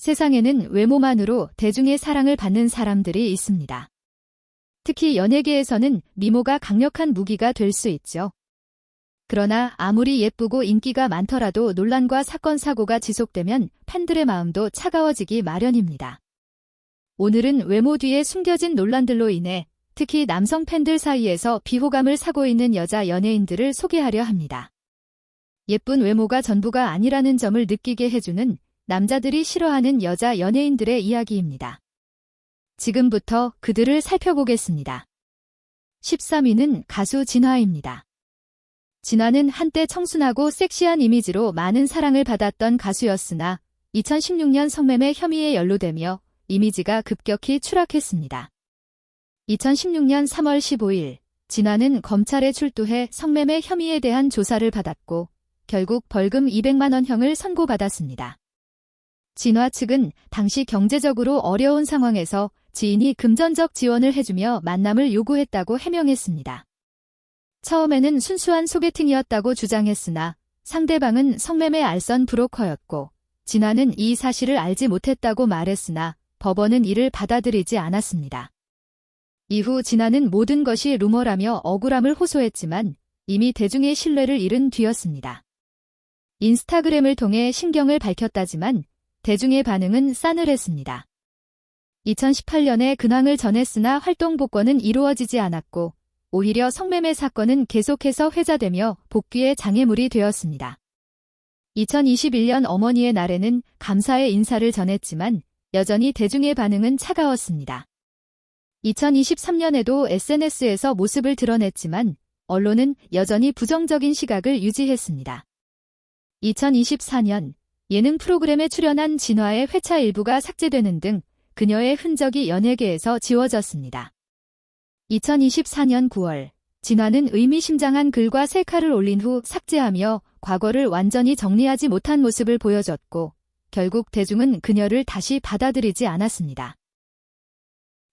세상에는 외모만으로 대중의 사랑을 받는 사람들이 있습니다. 특히 연예계에서는 미모가 강력한 무기가 될 수 있죠. 그러나 아무리 예쁘고 인기가 많더라도 논란과 사건 사고가 지속되면 팬들의 마음도 차가워지기 마련입니다. 오늘은 외모 뒤에 숨겨진 논란들로 인해 특히 남성 팬들 사이에서 비호감을 사고 있는 여자 연예인들을 소개하려 합니다. 예쁜 외모가 전부가 아니라는 점을 느끼게 해주는 남자들이 싫어하는 여자 연예인들의 이야기입니다. 지금부터 그들을 살펴보겠습니다. 13위는 가수 진화입니다. 진화는 한때 청순하고 섹시한 이미지로 많은 사랑을 받았던 가수였으나 2016년 성매매 혐의에 연루되며 이미지가 급격히 추락했습니다. 2016년 3월 15일 진화는 검찰에 출두해 성매매 혐의에 대한 조사를 받았고 결국 벌금 200만 원형을 선고받았습니다. 진화 측은 당시 경제적으로 어려운 상황에서 지인이 금전적 지원을 해주며 만남을 요구했다고 해명했습니다. 처음에는 순수한 소개팅이었다고 주장했으나 상대방은 성매매 알선 브로커였고 진화는 이 사실을 알지 못했다고 말했으나 법원은 이를 받아들이지 않았습니다. 이후 진화는 모든 것이 루머라며 억울함을 호소했지만 이미 대중의 신뢰를 잃은 뒤였습니다. 인스타그램을 통해 신경을 밝혔다지만 대중의 반응은 싸늘했습니다. 2018년에 근황을 전했으나 활동 복권은 이루어지지 않았고 오히려 성매매 사건은 계속해서 회자되며 복귀의 장애물이 되었습니다. 2021년 어머니의 날에는 감사의 인사를 전했지만 여전히 대중의 반응은 차가웠습니다. 2023년에도 SNS에서 모습을 드러냈지만 언론은 여전히 부정적인 시각을 유지했습니다. 2024년 예능 프로그램에 출연한 진화의 회차 일부가 삭제되는 등 그녀의 흔적이 연예계에서 지워졌습니다. 2024년 9월 진화는 의미심장한 글과 셀카를 올린 후 삭제하며 과거를 완전히 정리하지 못한 모습을 보여줬고 결국 대중은 그녀를 다시 받아들이지 않았습니다.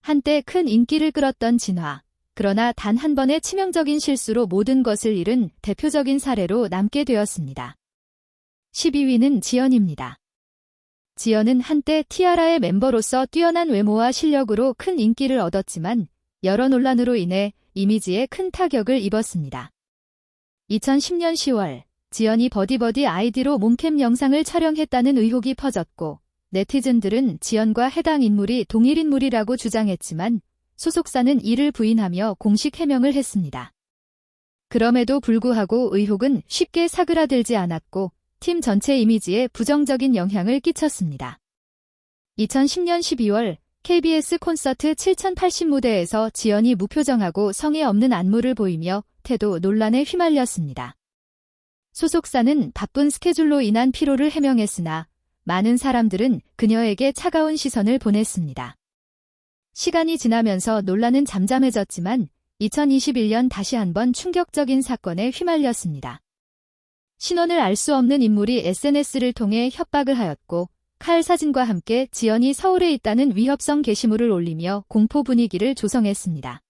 한때 큰 인기를 끌었던 진화. 그러나 단 한 번의 치명적인 실수로 모든 것을 잃은 대표적인 사례로 남게 되었습니다. 12위는 지연입니다. 지연은 한때 티아라의 멤버로서 뛰어난 외모와 실력으로 큰 인기를 얻었지만 여러 논란으로 인해 이미지에 큰 타격을 입었습니다. 2010년 10월 지연이 버디버디 아이디로 몸캠 영상을 촬영했다는 의혹이 퍼졌고 네티즌들은 지연과 해당 인물이 동일 인물이라고 주장했지만 소속사는 이를 부인하며 공식 해명을 했습니다. 그럼에도 불구하고 의혹은 쉽게 사그라들지 않았고 팀 전체 이미지에 부정적인 영향을 끼쳤습니다. 2010년 12월 KBS 콘서트 7080 무대에서 지연이 무표정하고 성의 없는 안무를 보이며 태도 논란에 휘말렸습니다. 소속사는 바쁜 스케줄로 인한 피로를 해명했으나 많은 사람들은 그녀에게 차가운 시선을 보냈습니다. 시간이 지나면서 논란은 잠잠해졌지만 2021년 다시 한번 충격적인 사건에 휘말렸습니다. 신원을 알 수 없는 인물이 SNS를 통해 협박을 하였고 칼 사진과 함께 지연이 서울에 있다는 위협성 게시물을 올리며 공포 분위기를 조성했습니다.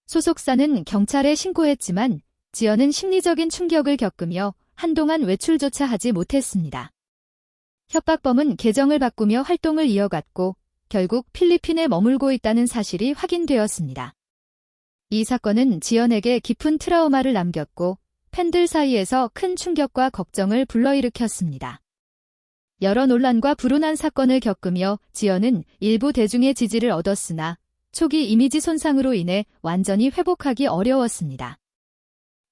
소속사는 경찰에 신고했지만 지연은 심리적인 충격을 겪으며 한동안 외출조차 하지 못했습니다. 협박범은 계정을 바꾸며 활동을 이어갔고 결국 필리핀에 머물고 있다는 사실이 확인되었습니다. 이 사건은 지연에게 깊은 트라우마를 남겼고 팬들 사이에서 큰 충격과 걱정을 불러일으켰습니다. 여러 논란과 불운한 사건을 겪으며 지연은 일부 대중의 지지를 얻었으나 초기 이미지 손상으로 인해 완전히 회복하기 어려웠습니다.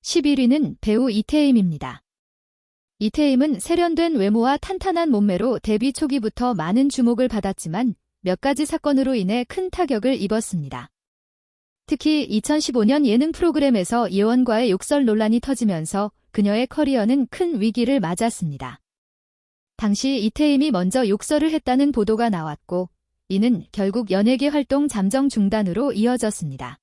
11위는 배우 이태임입니다. 이태임은 세련된 외모와 탄탄한 몸매로 데뷔 초기부터 많은 주목을 받았지만 몇 가지 사건으로 인해 큰 타격을 입었습니다. 특히 2015년 예능 프로그램에서 예원과의 욕설 논란이 터지면서 그녀의 커리어는 큰 위기를 맞았습니다. 당시 이태임이 먼저 욕설을 했다는 보도가 나왔고 이는 결국 연예계 활동 잠정 중단으로 이어졌습니다.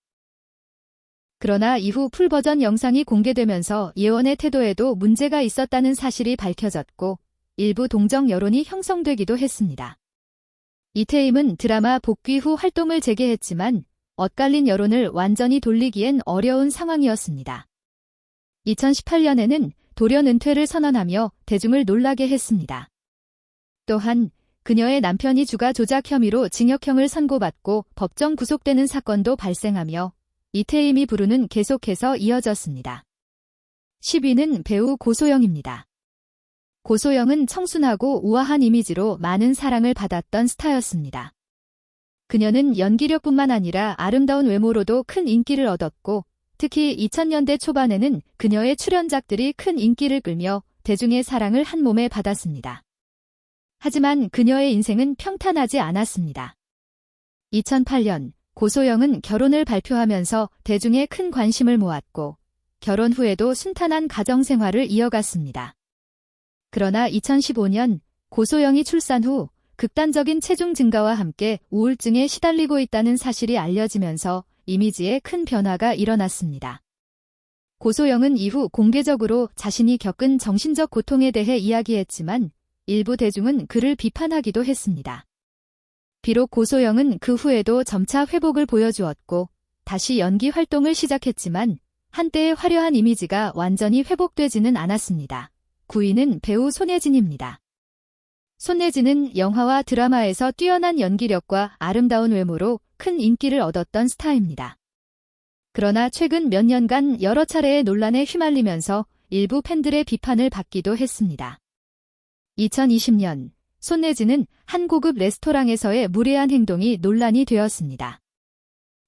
그러나 이후 풀버전 영상이 공개되면서 예원의 태도에도 문제가 있었다는 사실이 밝혀졌고 일부 동정 여론이 형성되기도 했습니다. 이태임은 드라마 복귀 후 활동을 재개했지만 엇갈린 여론을 완전히 돌리기엔 어려운 상황이었습니다. 2018년에는 돌연 은퇴를 선언하며 대중을 놀라게 했습니다. 또한 그녀의 남편이 주가 조작 혐의로 징역형을 선고받고 법정 구속되는 사건도 발생하며 이태임이 부르는 계속해서 이어졌습니다. 10위는 배우 고소영입니다. 고소영은 청순하고 우아한 이미지로 많은 사랑을 받았던 스타였습니다. 그녀는 연기력뿐만 아니라 아름다운 외모로도 큰 인기를 얻었고 특히 2000년대 초반에는 그녀의 출연작들이 큰 인기를 끌며 대중의 사랑을 한몸에 받았습니다. 하지만 그녀의 인생은 평탄하지 않았습니다. 2008년 고소영은 결혼을 발표하면서 대중의 큰 관심을 모았고 결혼 후에도 순탄한 가정생활을 이어갔습니다. 그러나 2015년 고소영이 출산 후 극단적인 체중 증가와 함께 우울증에 시달리고 있다는 사실이 알려지면서 이미지에 큰 변화가 일어났습니다. 고소영은 이후 공개적으로 자신이 겪은 정신적 고통에 대해 이야기했지만 일부 대중은 그를 비판하기도 했습니다. 비록 고소영은 그 후에도 점차 회복을 보여주었고 다시 연기 활동을 시작했지만 한때의 화려한 이미지가 완전히 회복되지는 않았습니다. 9위는 배우 손예진입니다. 손예진은 영화와 드라마에서 뛰어난 연기력과 아름다운 외모로 큰 인기를 얻었던 스타입니다. 그러나 최근 몇 년간 여러 차례의 논란에 휘말리면서 일부 팬들의 비판을 받기도 했습니다. 2020년 손예진은 한 고급 레스토랑에서의 무례한 행동이 논란이 되었습니다.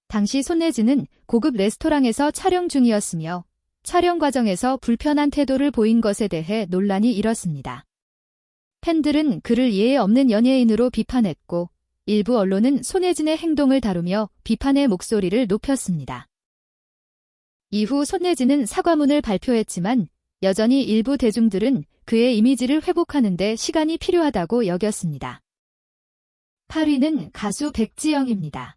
당시 손예진은 고급 레스토랑에서 촬영 중이었으며 촬영 과정에서 불편한 태도를 보인 것에 대해 논란이 일었습니다. 팬들은 그를 예의 없는 연예인으로 비판했고 일부 언론은 손예진의 행동을 다루며 비판의 목소리를 높였습니다. 이후 손예진은 사과문을 발표했지만 여전히 일부 대중들은 그의 이미지를 회복하는 데 시간이 필요하다고 여겼습니다. 8위는 가수 백지영입니다.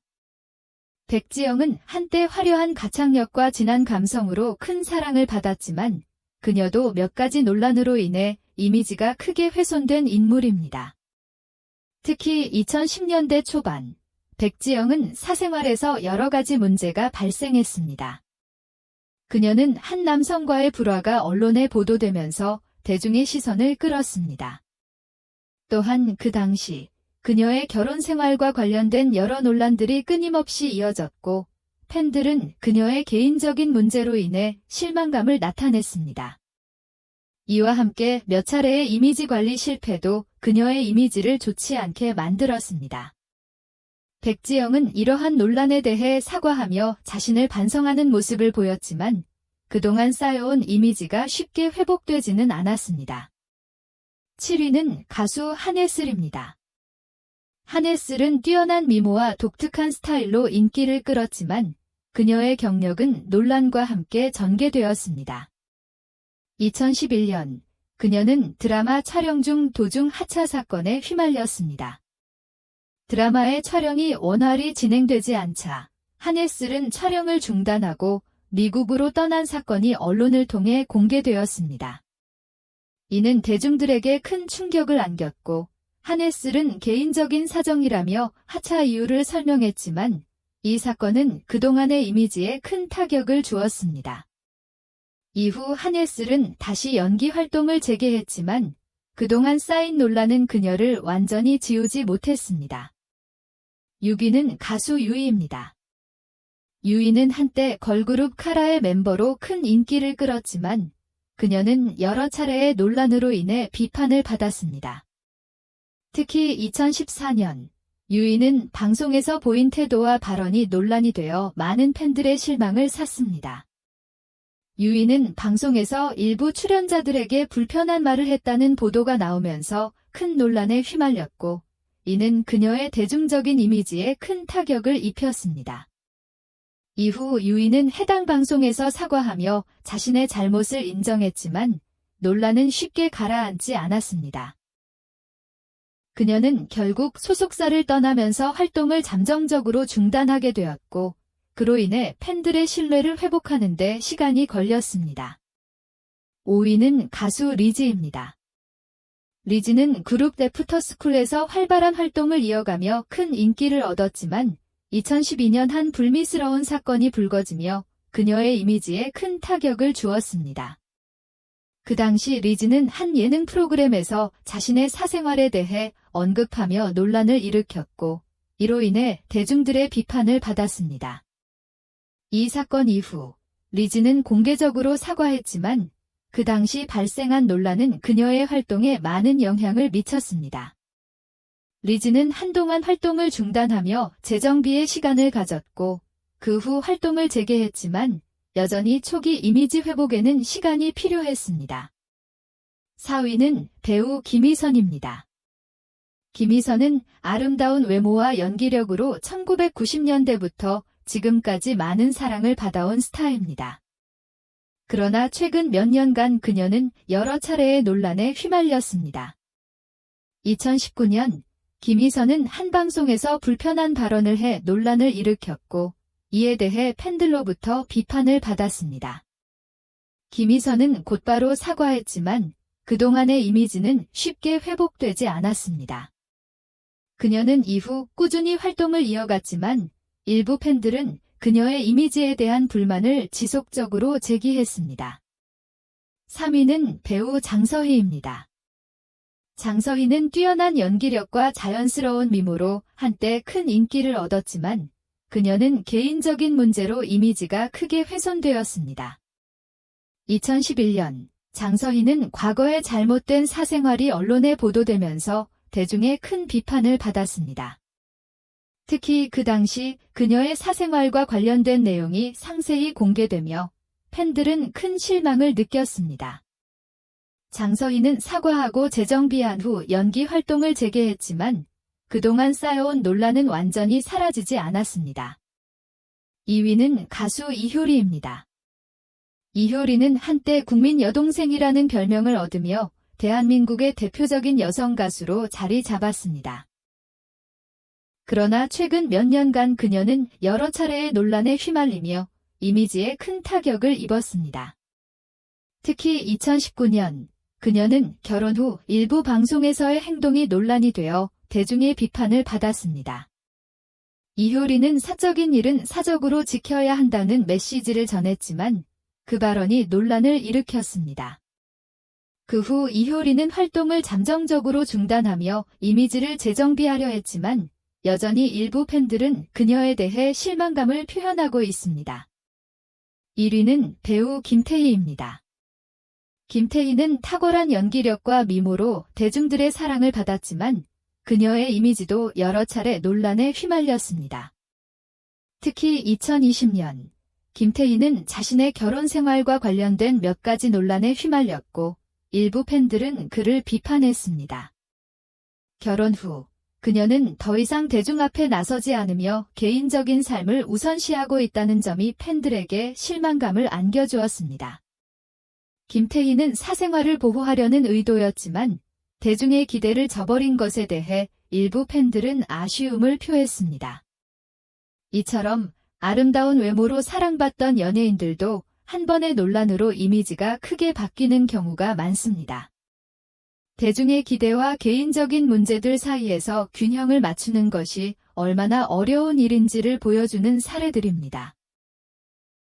백지영은 한때 화려한 가창력과 진한 감성으로 큰 사랑을 받았지만 그녀도 몇 가지 논란으로 인해 이미지가 크게 훼손된 인물입니다. 특히 2010년대 초반 백지영은 사생활에서 여러 가지 문제가 발생했습니다. 그녀는 한 남성과의 불화가 언론에 보도되면서 대중의 시선을 끌었습니다. 또한 그 당시 그녀의 결혼 생활과 관련된 여러 논란들이 끊임없이 이어졌고 팬들은 그녀의 개인적인 문제로 인해 실망감을 나타냈습니다. 이와 함께 몇 차례의 이미지 관리 실패도 그녀의 이미지를 좋지 않게 만들었습니다. 백지영은 이러한 논란에 대해 사과하며 자신을 반성하는 모습을 보였지만 그동안 쌓여온 이미지가 쉽게 회복되지는 않았습니다. 7위는 가수 한예슬입니다. 한예슬은 뛰어난 미모와 독특한 스타일로 인기를 끌었지만 그녀의 경력은 논란과 함께 전개되었습니다. 2011년 그녀는 드라마 촬영 중 도중 하차 사건에 휘말렸습니다. 드라마의 촬영이 원활히 진행되지 않자 한예슬은 촬영을 중단하고 미국으로 떠난 사건이 언론을 통해 공개되었습니다. 이는 대중들에게 큰 충격을 안겼고 한예슬은 개인적인 사정이라며 하차 이유를 설명했지만 이 사건은 그동안의 이미지에 큰 타격을 주었습니다. 이후 한예슬은 다시 연기 활동을 재개했지만 그동안 쌓인 논란은 그녀를 완전히 지우지 못했습니다. 6위는 가수 유희입니다. 유희는 한때 걸그룹 카라의 멤버로 큰 인기를 끌었지만 그녀는 여러 차례의 논란으로 인해 비판을 받았습니다. 특히 2014년 유희는 방송에서 보인 태도와 발언이 논란이 되어 많은 팬들의 실망을 샀습니다. 유희는 방송에서 일부 출연자들에게 불편한 말을 했다는 보도가 나오면서 큰 논란에 휘말렸고 이는 그녀의 대중적인 이미지에 큰 타격을 입혔습니다. 이후 유희는 해당 방송에서 사과하며 자신의 잘못을 인정했지만 논란은 쉽게 가라앉지 않았습니다. 그녀는 결국 소속사를 떠나면서 활동을 잠정적으로 중단하게 되었고 그로 인해 팬들의 신뢰를 회복하는 데 시간이 걸렸습니다. 5위는 가수 리즈입니다. 리즈는 그룹 애프터스쿨에서 활발한 활동을 이어가며 큰 인기를 얻었지만 2012년 한 불미스러운 사건이 불거지며 그녀의 이미지에 큰 타격을 주었습니다. 그 당시 리즈는 한 예능 프로그램에서 자신의 사생활에 대해 언급하며 논란을 일으켰고 이로 인해 대중들의 비판을 받았습니다. 이 사건 이후 리즈는 공개적으로 사과했지만 그 당시 발생한 논란은 그녀의 활동에 많은 영향을 미쳤습니다. 리즈는 한동안 활동을 중단하며 재정비에 시간을 가졌고 그 후 활동을 재개했지만 여전히 초기 이미지 회복에는 시간이 필요했습니다. 4위는 배우 김희선입니다. 김희선은 아름다운 외모와 연기력으로 1990년대부터 지금까지 많은 사랑을 받아온 스타입니다. 그러나 최근 몇 년간 그녀는 여러 차례의 논란에 휘말렸습니다. 2019년 김희선은 한 방송에서 불편한 발언을 해 논란을 일으켰고 이에 대해 팬들로부터 비판을 받았습니다. 김희선은 곧바로 사과했지만 그동안의 이미지는 쉽게 회복되지 않았습니다. 그녀는 이후 꾸준히 활동을 이어갔지만 일부 팬들은 그녀의 이미지에 대한 불만을 지속적으로 제기했습니다. 3위는 배우 장서희입니다. 장서희는 뛰어난 연기력과 자연스러운 미모로 한때 큰 인기를 얻었지만 그녀는 개인적인 문제로 이미지가 크게 훼손되었습니다. 2011년 장서희는 과거의 잘못된 사생활이 언론에 보도되면서 대중의 큰 비판을 받았습니다. 특히 그 당시 그녀의 사생활과 관련된 내용이 상세히 공개되며 팬들은 큰 실망을 느꼈습니다. 장서희는 사과하고 재정비한 후 연기 활동을 재개했지만 그동안 쌓여온 논란은 완전히 사라지지 않았습니다. 2위는 가수 이효리입니다. 이효리는 한때 국민 여동생이라는 별명을 얻으며 대한민국의 대표적인 여성 가수로 자리 잡았습니다. 그러나 최근 몇 년간 그녀는 여러 차례의 논란에 휘말리며 이미지에 큰 타격을 입었습니다. 특히 2019년 그녀는 결혼 후 일부 방송에서의 행동이 논란이 되어 대중의 비판을 받았습니다. 이효리는 사적인 일은 사적으로 지켜야 한다는 메시지를 전했지만 그 발언이 논란을 일으켰습니다. 그 후 이효리는 활동을 잠정적으로 중단하며 이미지를 재정비하려 했지만 여전히 일부 팬들은 그녀에 대해 실망감을 표현하고 있습니다. 1위는 배우 김태희입니다. 김태희는 탁월한 연기력과 미모로 대중들의 사랑을 받았지만 그녀의 이미지도 여러 차례 논란에 휘말렸습니다. 특히 2020년 김태희는 자신의 결혼 생활과 관련된 몇 가지 논란에 휘말렸고 일부 팬들은 그를 비판했습니다. 결혼 후 그녀는 더 이상 대중 앞에 나서지 않으며 개인적인 삶을 우선시하고 있다는 점이 팬들에게 실망감을 안겨주었습니다. 김태희는 사생활을 보호하려는 의도였지만 대중의 기대를 저버린 것에 대해 일부 팬들은 아쉬움을 표했습니다. 이처럼 아름다운 외모로 사랑받던 연예인들도 한 번의 논란으로 이미지가 크게 바뀌는 경우가 많습니다. 대중의 기대와 개인적인 문제들 사이에서 균형을 맞추는 것이 얼마나 어려운 일인지를 보여주는 사례들입니다.